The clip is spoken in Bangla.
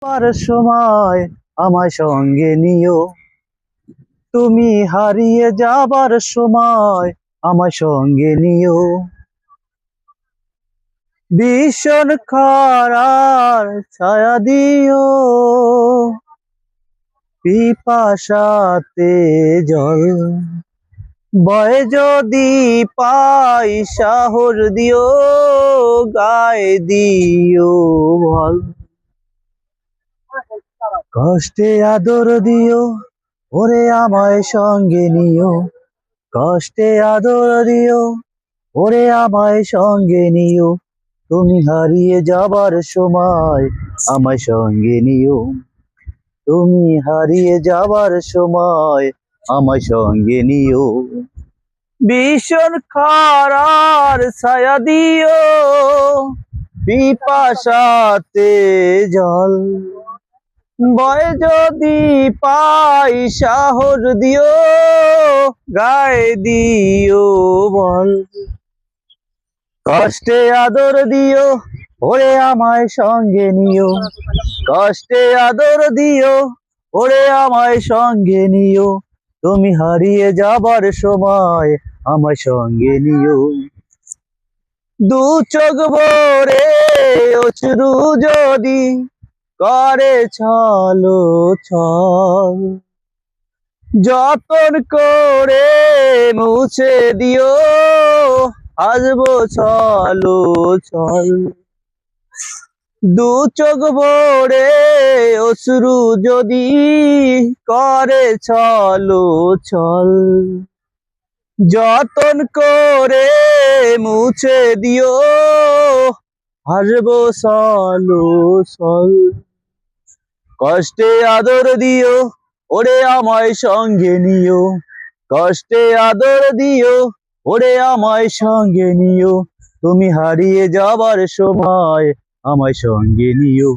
যাবার সময় আমায় সঙ্গে নিও, তুমি হারিয়ে যাবার সময় আমায় সঙ্গে নিও। ভীষণ খরার ছায়া দিও, পিপাসাতে জল, ভয় যদি পাই সাহস দিও, গায়ে দিও বল। কষ্টে আদর দিও, ওরে আমায় সঙ্গে নিও, কষ্টে আদর দিও, ওরে আমায় সঙ্গে নিও, তুমি হারিয়ে যাবার সময় আমায় সঙ্গে নিও, তুমি হারিয়ে যাবার সময় আমায় সঙ্গে নিও। ভীষণ খরার ছায়া দিও, পিপাসাতে জল, ভয় যদি পাই সাহস দিও, গায়ে দিও বল। কষ্টে আদর দিও, ওরে আমায় সঙ্গে নিও, কষ্টে আদর দিও, ওরে আমায় সঙ্গে নিও, তুমি হারিয়ে যাবার সময় আমায় সঙ্গে নিও। দু চোখ ভরে অশ্রু যদি করে ছলো ছল, যতন করে মুছে দিও, আসবো ছলো ছল। দু চোখ ভরে অশ্রু যদি করে ছলো ছল, যতন করে মুছে দিও, আসবো ছলো ছল। কষ্টে আদর দিও, ওরে আমায় সঙ্গে নিও, কষ্টে আদর দিও, ওরে আমায় সঙ্গে নিও, তুমি হারিয়ে যাবার সময় আমায় সঙ্গে নিও।